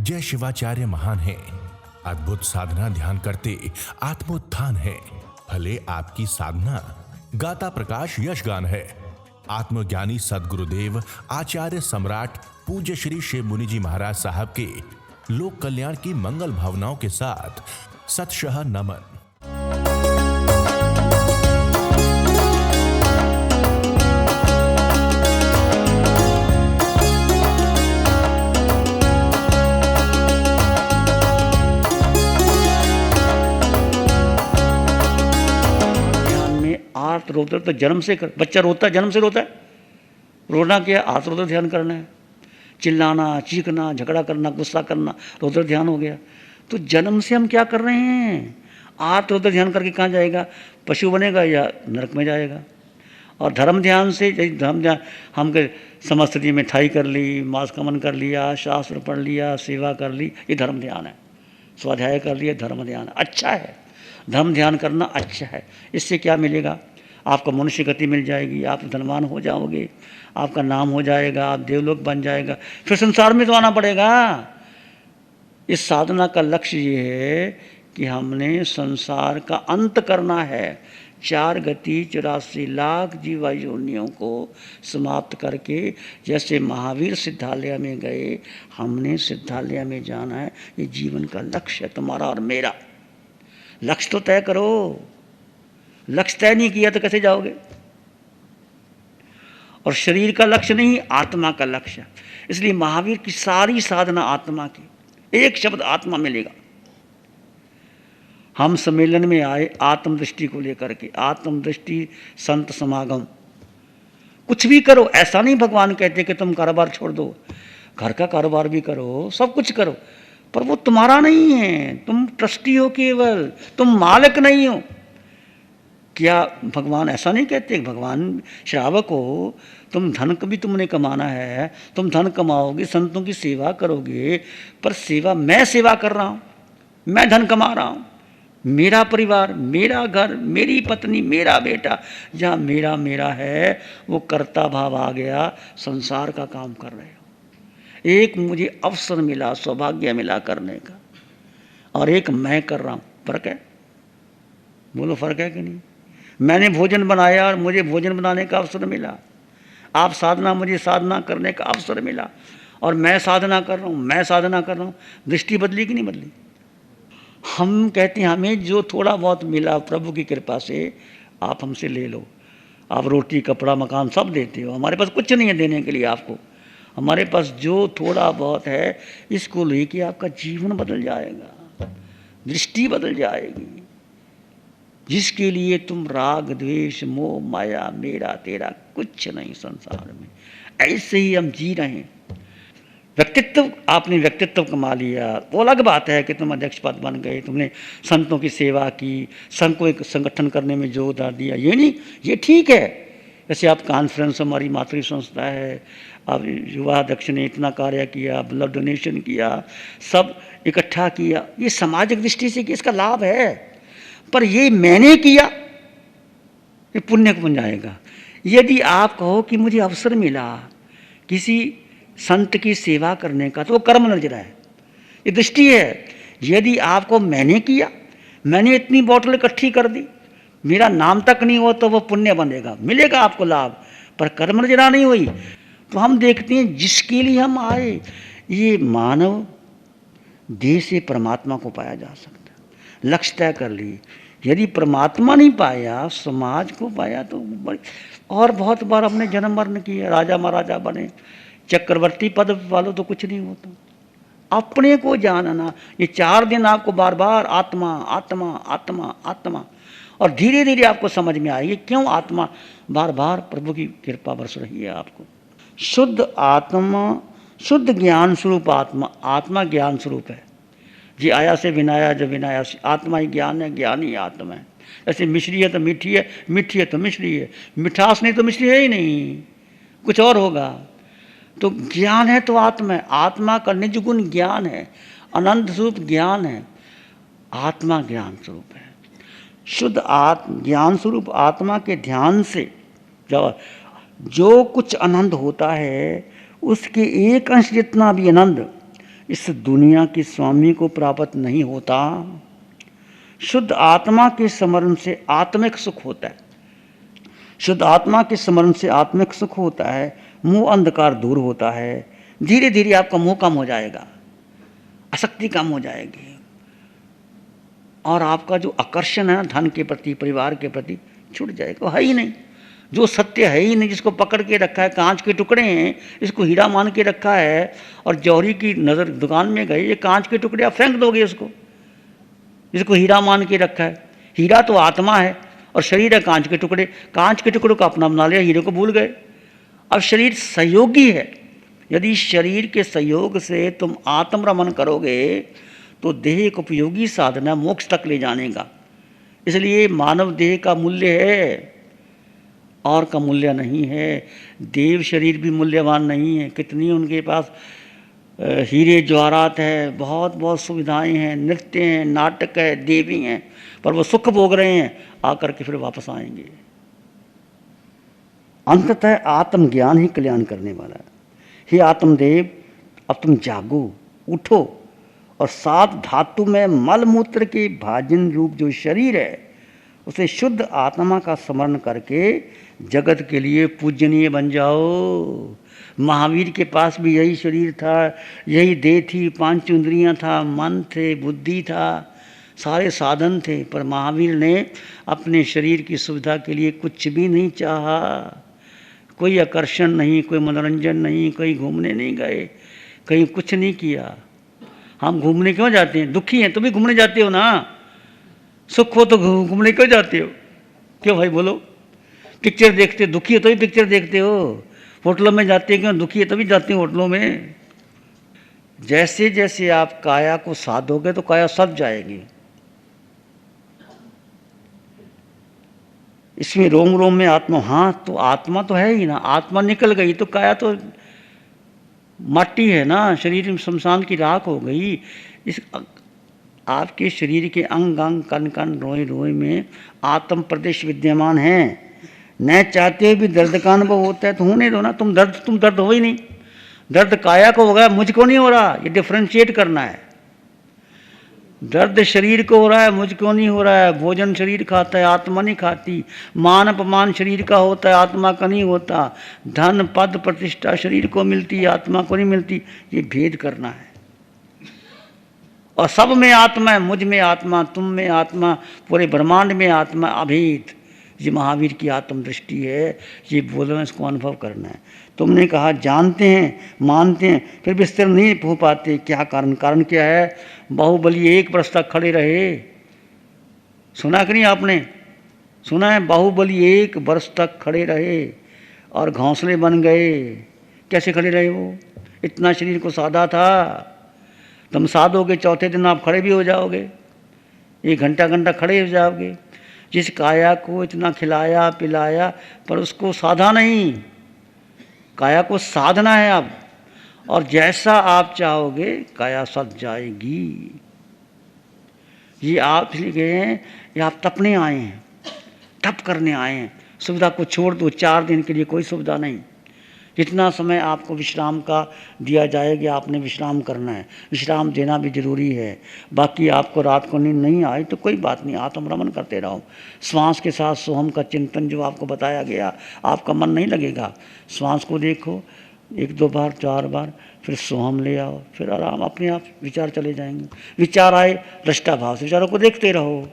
जय शिवाचार्य महान है। अद्भुत साधना ध्यान करते आत्मोत्थान है। भले आपकी साधना गाता प्रकाश यशगान है। आत्मज्ञानी सदगुरुदेव आचार्य सम्राट पूज्य श्री शिव मुनि जी महाराज साहब के लोक कल्याण की मंगल भावनाओं के साथ सतशः नमन। आर्त रौद्र तो जन्म से कर, बच्चा रोता है, जन्म से रोता है। रोना क्या, आर्त रौद्र ध्यान करना है। चिल्लाना, चीखना, झगड़ा करना, गुस्सा करना, रौद्र ध्यान हो गया। तो जन्म से हम क्या कर रहे हैं? आर्त रौद्र ध्यान करके कहाँ जाएगा? पशु बनेगा या नरक में जाएगा। और धर्म ध्यान से, धर्म ध्यान हम समस्ती मिठाई कर ली, मांस कमन कर लिया, शास्त्र पढ़ लिया, सेवा कर ली, ये धर्म ध्यान है। स्वाध्याय कर लिया, धर्म ध्यान अच्छा है। धर्म ध्यान करना अच्छा है। इससे क्या मिलेगा? आपको मनुष्य गति मिल जाएगी, आप धनवान हो जाओगे, आपका नाम हो जाएगा, आप देवलोक बन जाएगा, फिर संसार में तो आना पड़ेगा। इस साधना का लक्ष्य ये है कि हमने संसार का अंत करना है। 4 गति 84 लाख जीवा योनियों को समाप्त करके, जैसे महावीर सिद्धालय में गए, हमने सिद्धालय में जाना है। ये जीवन का लक्ष्य है तुम्हारा और मेरा। लक्ष्य तो तय करो। लक्ष्य तय नहीं किया तो कैसे जाओगे? और शरीर का लक्ष्य नहीं, आत्मा का लक्ष्य। इसलिए महावीर की सारी साधना आत्मा की। एक शब्द आत्मा मिलेगा। हम सम्मेलन में आए आत्मदृष्टि को लेकर के। आत्मदृष्टि, संत समागम, कुछ भी करो। ऐसा नहीं भगवान कहते कि तुम कारोबार छोड़ दो, घर का कारोबार भी करो, सब कुछ करो, पर वो तुम्हारा नहीं है। तुम ट्रस्टी हो केवल, तुम मालिक नहीं हो। क्या भगवान ऐसा नहीं कहते? भगवान श्रावक हो, तुम धन भी तुमने कमाना है, तुम धन कमाओगे, संतों की सेवा करोगे, पर सेवा मैं सेवा कर रहा हूँ, मैं धन कमा रहा हूँ। मेरा परिवार, मेरा घर, मेरी पत्नी, मेरा बेटा, जहाँ मेरा मेरा है वो कर्ता भाव आ गया। संसार का काम कर रहे हो। एक मुझे अवसर मिला, सौभाग्य मिला करने का, और एक मैं कर रहा हूँ। फर्क है? बोलो फर्क है कि नहीं? मैंने भोजन बनाया और मुझे भोजन बनाने का अवसर मिला। आप साधना, मुझे साधना करने का अवसर मिला, और मैं साधना कर रहा हूँ, मैं साधना कर रहा हूँ। दृष्टि बदली कि नहीं बदली? हम कहते हैं हमें जो थोड़ा बहुत मिला प्रभु की कृपा से, आप हमसे ले लो। आप रोटी, कपड़ा, मकान सब देते हो, हमारे पास कुछ नहीं है देने के लिए आपको। हमारे पास जो थोड़ा बहुत है, इसको लेके आपका जीवन बदल जाएगा, दृष्टि बदल जाएगी। जिसके लिए तुम राग, द्वेष, मोह, माया, मेरा तेरा कुछ नहीं संसार में। ऐसे ही हम जी रहे हैं। व्यक्तित्व, आपने व्यक्तित्व कमा लिया, वो अलग बात है कि तुम अध्यक्ष पद बन गए, तुमने संतों की सेवा की, संघ को एक संगठन करने में जोरदार दिया, ये नहीं, ये ठीक है। जैसे आप कॉन्फ्रेंस, हमारी मातृ संस्था है, अब युवा अध्यक्ष ने इतना कार्य किया, ब्लड डोनेशन किया, सब इकट्ठा किया, ये सामाजिक दृष्टि से कि इसका लाभ है। पर ये मैंने किया, ये पुण्य को बन जाएगा। यदि आप कहो कि मुझे अवसर मिला किसी संत की सेवा करने का, तो वो कर्म नजर है, ये दृष्टि है। यदि आपको मैंने किया, मैंने इतनी बोतल इकट्ठी कर दी, मेरा नाम तक नहीं हो, तो वो पुण्य बनेगा, मिलेगा आपको लाभ, पर कर्म नजरा नहीं हुई। तो हम देखते हैं जिसके लिए हम आए, ये मानव देह से परमात्मा को पाया जा सकता है। लक्ष्य तय कर ली। यदि परमात्मा नहीं पाया, समाज को पाया, तो बड़ी। और बहुत बार हमने जन्म मरण किया, राजा महाराजा बने, चक्रवर्ती पद वालों तो कुछ नहीं होता। अपने को जानना, ये 4 दिन आपको बार बार आत्मा आत्मा आत्मा आत्मा, और धीरे धीरे आपको समझ में आएगी क्यों आत्मा बार बार प्रभु की कृपा बरस रही है आपको। शुद्ध आत्मा, शुद्ध ज्ञान स्वरूप आत्मा, आत्मा ज्ञान स्वरूप है। जी आया से विनाया, जब विनाया से, आत्मा ही ज्ञान है, ज्ञान ही आत्मा है। ऐसे मिश्री है तो मीठी है, मीठी है तो मिश्री है, मिठास नहीं तो मिश्री है ही नहीं, कुछ और होगा। तो ज्ञान है तो आत्मा है, आत्मा का निज गुण ज्ञान है, अनंत स्वरूप ज्ञान है, आत्मा ज्ञान स्वरूप है। शुद्ध आत्म ज्ञान स्वरूप आत्मा के ध्यान से जो कुछ आनंद होता है, उसके एक अंश जितना भी आनंद इस दुनिया के स्वामी को प्राप्त नहीं होता। शुद्ध आत्मा के स्मरण से आत्मिक सुख होता है। शुद्ध आत्मा के स्मरण से आत्मिक सुख होता है। मोह अंधकार दूर होता है। धीरे धीरे आपका मोह कम हो जाएगा, आसक्ति कम हो जाएगी, और आपका जो आकर्षण है ना धन के प्रति, परिवार के प्रति, छूट जाएगा। है ही नहीं, जो सत्य है ही नहीं, जिसको पकड़ के रखा है, कांच के टुकड़े हैं, इसको हीरा मान के रखा है, और जौहरी की नज़र दुकान में गए, ये कांच के टुकड़े आप फेंक दोगे इसको, जिसको हीरा मान के रखा है। हीरा तो आत्मा है और शरीर है कांच के टुकड़े। कांच के टुकड़ों को अपना बना लिया, हीरे को भूल गए। अब शरीर सहयोगी है। यदि शरीर के सहयोग से तुम आत्मरमण करोगे तो देह एक उपयोगी साधना मोक्ष तक ले जाने का। इसलिए मानव देह का मूल्य है और का मूल्य नहीं है। देव शरीर भी मूल्यवान नहीं है। कितनी उनके पास हीरे जवाहरात है, बहुत बहुत सुविधाएं हैं, नृत्य हैं, नाटक है, देवी हैं, पर वो सुख भोग रहे हैं, आकर के फिर वापस आएंगे। अंततः आत्मज्ञान ही कल्याण करने वाला है। हे आत्मदेव, अब तुम जागो, उठो, और सात धातु में मल मूत्र के भाजन रूप जो शरीर है उसे शुद्ध आत्मा का स्मरण करके जगत के लिए पूजनीय बन जाओ। महावीर के पास भी यही शरीर था, यही देह थी, 5 इंद्रियां था, मन थे, बुद्धि था, सारे साधन थे, पर महावीर ने अपने शरीर की सुविधा के लिए कुछ भी नहीं चाहा। कोई आकर्षण नहीं, कोई मनोरंजन नहीं, कहीं घूमने नहीं गए, कहीं कुछ नहीं किया। हम घूमने क्यों जाते हैं? दुखी हैं तो भी घूमने जाते हो ना। सुख हो तो घूमने क्यों जाते हो? क्यों भाई बोलो? पिक्चर देखते हो, दुखी हो तो भी पिक्चर देखते हो। होटलों में जाते हैं क्यों? दुखी है तभी जाते हो होटलों में। जैसे जैसे आप काया को साधोगे तो काया सध जाएगी। इसमें रोम रोम में आत्मा, हाँ तो आत्मा तो है ही ना। आत्मा निकल गई तो काया तो माटी है ना, शरीर में शमशान की राख हो गई। इस आपके शरीर के अंग अंग, कण कण, रोए रोए में आत्म प्रदेश विद्यमान है। न चाहते हुए भी दर्द का अनुभव होता है तो होने दो ना। तुम दर्द हो ही नहीं। दर्द काया को होगा, मुझको नहीं हो रहा। ये डिफ्रेंशिएट करना है। दर्द शरीर को हो रहा है, मुझको नहीं हो रहा है। भोजन शरीर खाता है, आत्मा नहीं खाती। मान अपमान शरीर का होता है, आत्मा का नहीं होता। धन पद प्रतिष्ठा शरीर को मिलती है, आत्मा को नहीं मिलती। ये भेद करना है। और सब में आत्मा है, मुझ में आत्मा, तुम में आत्मा, पूरे ब्रह्मांड में आत्मा, अभेद। ये महावीर की आत्म दृष्टि है। ये बोलना, इसको अनुभव करना है। तुमने कहा जानते हैं, मानते हैं, फिर भी स्थिर नहीं हो पाते। क्या कारण? कारण क्या है? बाहुबली 1 वर्ष तक खड़े रहे। सुना कि नहीं आपने? सुना है, बाहुबली 1 वर्ष तक खड़े रहे और घोंसले बन गए। कैसे खड़े रहे वो? इतना शरीर को साधा था। तुम साधोगे, चौथे दिन आप खड़े भी हो जाओगे, 1 घंटा खड़े हो जाओगे। जिस काया को इतना खिलाया पिलाया, पर उसको साधा नहीं। काया को साधना है अब, और जैसा आप चाहोगे काया सध जाएगी। ये आप इसलिए गए हैं, ये आप तपने आए हैं, तप करने आए हैं। सुविधा को छोड़ दो। 4 दिन के लिए कोई सुविधा नहीं। जितना समय आपको विश्राम का दिया जाएगा, आपने विश्राम करना है। विश्राम देना भी जरूरी है। बाकी आपको रात को नींद नहीं आई तो कोई बात नहीं, आत्मरमण करते रहो। श्वास के साथ सोहम का चिंतन जो आपको बताया गया, आपका मन नहीं लगेगा। श्वास को देखो 1-2 बार, 4 बार, फिर सोहम ले आओ, फिर आराम, अपने आप विचार चले जाएंगे। विचार आए, दृष्टा भाव से विचारों को देखते रहो।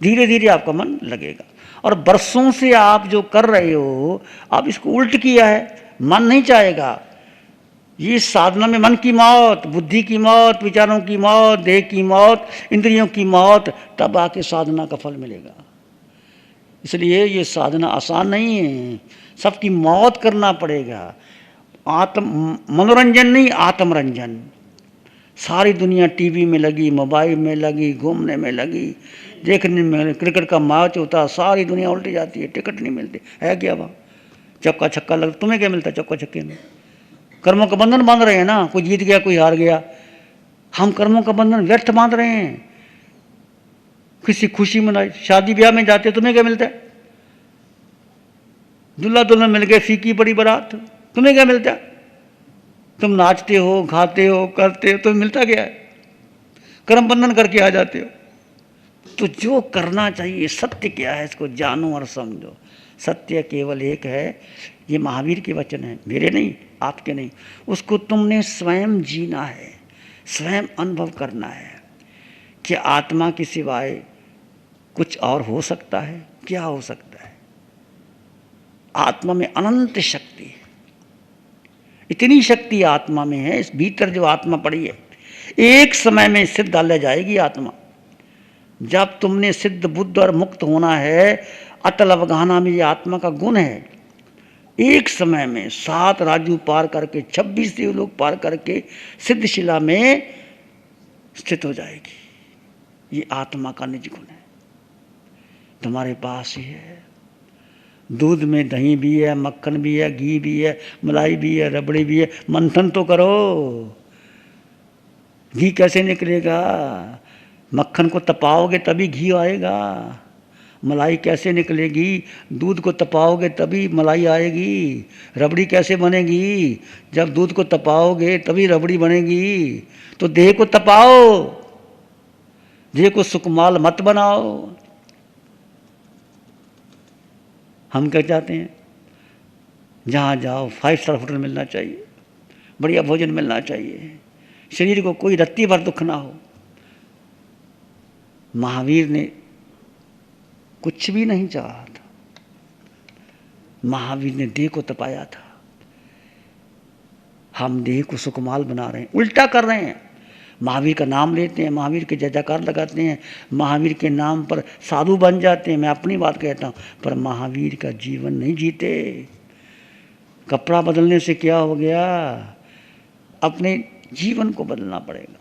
धीरे धीरे आपका मन लगेगा। और बरसों से आप जो कर रहे हो, आप इसको उल्ट किया है। मन नहीं चाहेगा। ये साधना में मन की मौत, बुद्धि की मौत, विचारों की मौत, देह की मौत, इंद्रियों की मौत, तब आके साधना का फल मिलेगा। इसलिए ये साधना आसान नहीं है। सबकी मौत करना पड़ेगा। मनोरंजन नहीं, आत्मरंजन। सारी दुनिया टीवी में लगी, मोबाइल में लगी, घूमने में लगी, देखने में। क्रिकेट का मैच होता, सारी दुनिया उल्टी जाती है, टिकट नहीं मिलते। है क्या वहाँ? चौका छक्का लग, तुम्हें क्या मिलता है चौका छक्के में? कर्मों का बंधन बांध रहे हैं ना। कोई जीत गया, कोई हार गया। हम कर्मों का बंधन व्यर्थ बांध रहे हैं। किसी खुशी मनाई, शादी ब्याह में जाते, तुम्हें क्या मिलता है? दूल्हा दुल्हन मिल गए, फीकी बड़ी बारात, तुम्हें क्या मिलता है? तुम नाचते हो, खाते हो, करते हो, तो मिलता क्या है? कर्म बंधन करके आ जाते हो। तो जो करना चाहिए, सत्य क्या है, इसको जानो और समझो। सत्य केवल एक है, ये महावीर के वचन है, मेरे नहीं, आपके नहीं। उसको तुमने स्वयं जीना है, स्वयं अनुभव करना है कि आत्मा के सिवाय कुछ और हो सकता है? क्या हो सकता है? आत्मा में अनंत शक्ति है, इतनी शक्ति आत्मा में है। इस भीतर जो आत्मा पड़ी है, एक समय में सिद्ध डाले जाएगी आत्मा। जब तुमने सिद्ध बुद्ध और मुक्त होना है, अटल अवगाहना में ये आत्मा का गुण है। एक समय में 7 राज्यों पार करके, 26 देवलोक पार करके सिद्ध शिला में स्थित हो जाएगी। ये आत्मा का निज गुण है, तुम्हारे पास ही है। दूध में दही भी है, मक्खन भी है, घी भी है, मलाई भी है, रबड़ी भी है। मंथन तो करो, घी कैसे निकलेगा? मक्खन को तपाओगे तभी घी आएगा। मलाई कैसे निकलेगी? दूध को तपाओगे तभी मलाई आएगी। रबड़ी कैसे बनेगी? जब दूध को तपाओगे तभी रबड़ी बनेगी। तो देह को तपाओ, देह को सुकुमाल मत बनाओ। हम क्या चाहते हैं? जहाँ जाओ 5 स्टार होटल मिलना चाहिए, बढ़िया भोजन मिलना चाहिए, शरीर को कोई रत्ती भर दुख ना हो। महावीर ने कुछ भी नहीं चाहा था, महावीर ने देह को तपाया था। हम देह को सुकुमाल बना रहे हैं, उल्टा कर रहे हैं। महावीर का नाम लेते हैं, महावीर के जय जयकार लगाते हैं, महावीर के नाम पर साधु बन जाते हैं। मैं अपनी बात कहता हूँ, पर महावीर का जीवन नहीं जीते। कपड़ा बदलने से क्या हो गया? अपने जीवन को बदलना पड़ेगा।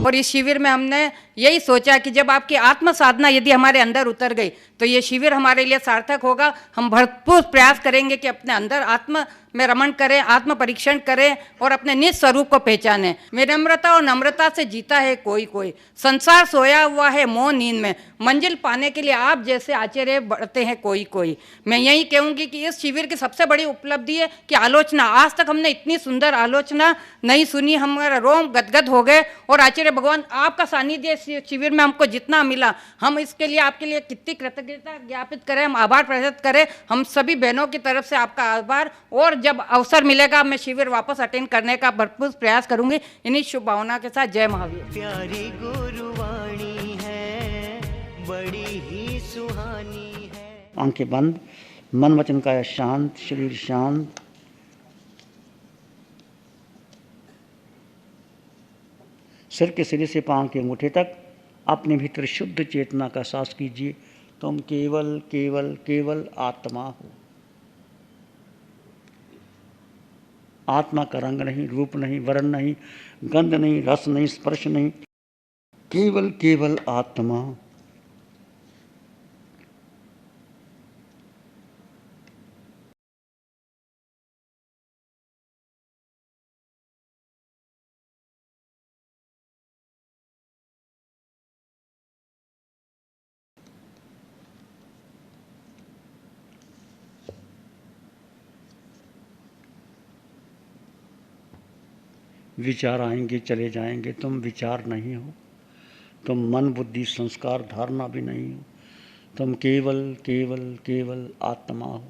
और इस शिविर में हमने यही सोचा कि जब आपकी आत्म साधना यदि हमारे अंदर उतर गई तो ये शिविर हमारे लिए सार्थक होगा। हम भरपूर प्रयास करेंगे कि अपने अंदर आत्म में रमण करें, आत्म परीक्षण करें और अपने निज स्वरूप को पहचानें। विनम्रता और नम्रता से जीता है कोई कोई, संसार सोया हुआ है मोह नींद में, मंजिल पाने के लिए आप जैसे आचार्य बढ़ते हैं कोई कोई। मैं यही कहूँगी कि इस शिविर की सबसे बड़ी उपलब्धि है कि आलोचना, आज तक हमने इतनी सुंदर आलोचना नहीं सुनी, हमारा रोम गदगद हो गए। और आचार्य भगवान आपका सानिध्य इस शिविर में हमको जितना मिला, हम इसके लिए आपके लिए कितनी कृतज्ञता ज्ञापित करें, हम आभार प्रकट करें। हम सभी बहनों की तरफ से आपका आभार। और जब अवसर मिलेगा मैं शिविर वापस अटेंड करने का भरपूर प्रयास करूंगी। इन्हीं शुभ भावना के साथ जय महावीर। प्यारी गुरुवाणी है, बड़ी ही सुहानी है। आंखें बंद, मन वचन काया शांत, शरीर शांत। सिर के सिरे से पांव के अंगूठे तक अपने भीतर शुद्ध चेतना का एहसास कीजिए। तुम केवल केवल केवल आत्मा हो। आत्मा का रंग नहीं, रूप नहीं, वर्ण नहीं, गंध नहीं, रस नहीं, स्पर्श नहीं, केवल केवल आत्मा। विचार आएंगे चले जाएंगे, तुम विचार नहीं हो। तुम मन बुद्धि संस्कार धारणा भी नहीं हो। तुम केवल केवल केवल आत्मा हो।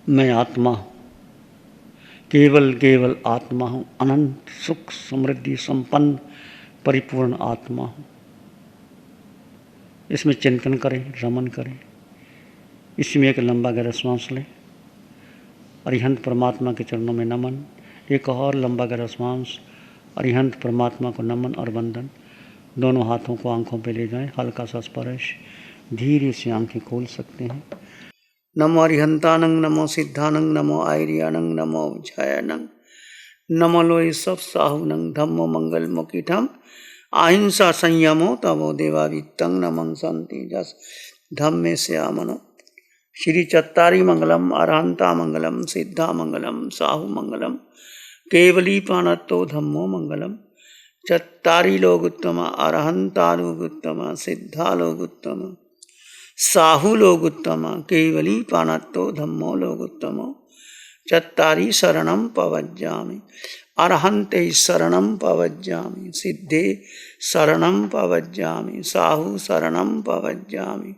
मैं आत्मा हूँ, केवल केवल आत्मा हूँ, अनंत सुख समृद्धि संपन्न परिपूर्ण आत्मा हूँ। इसमें चिंतन करें, रमन करें। इसमें एक लंबा गहरा श्वास लें अरिहंत परमात्मा के चरणों में नमन। एक और लंबा गहरा श्वास, अरिहंत परमात्मा को नमन और वंदन। दोनों हाथों को आंखों पे ले जाएं, हल्का सा स्पर्श, धीरे से आंखें खोल सकते हैं। नमो अरिहंतानंग, नमो सिद्धानंग, नमो आयरियानंग, नमो जयानंग, नमो लोय सब साहुनंग, धम्मो मंगल मुकीठम, अहिंसा संयमो तवो देवावित्तं, नमं संति जस धम्मे श्यामनो। श्री चत्तारी मंगलम, अरहंता मंगलम, सिद्धा मंगलम, साहु मंगलम, केवली पाणत्तो धम्मो मंगलम। चत्तारी लोग उत्तम, अरहंता लोग उत्तम, सिद्धा लोग उत्तम, साहु लोग उत्तम, केवली पाणत्तो धम्मो लोग उत्तम। चत्तारी शरणं पवज्जामि, अरहंते शरणं पवज्जामि, सिद्धे शरणं पवज्जामि, साहु शरणं पवज्जामि,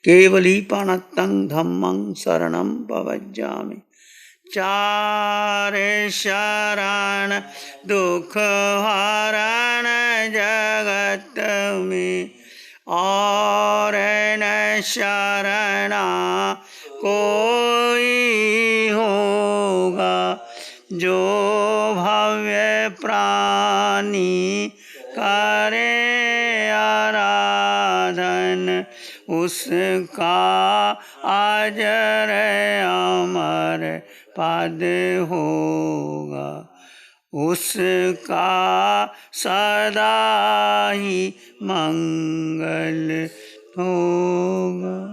केवली पाणत्तं धम्मं शरणं पवज्जामि। चारे शरण दुख हरण जगत में, और न शरणा कोई होगा। जो भव्य प्राणी करे आराधन, उसका अजर अमर पद होगा, उसका सदा ही मंगल होगा।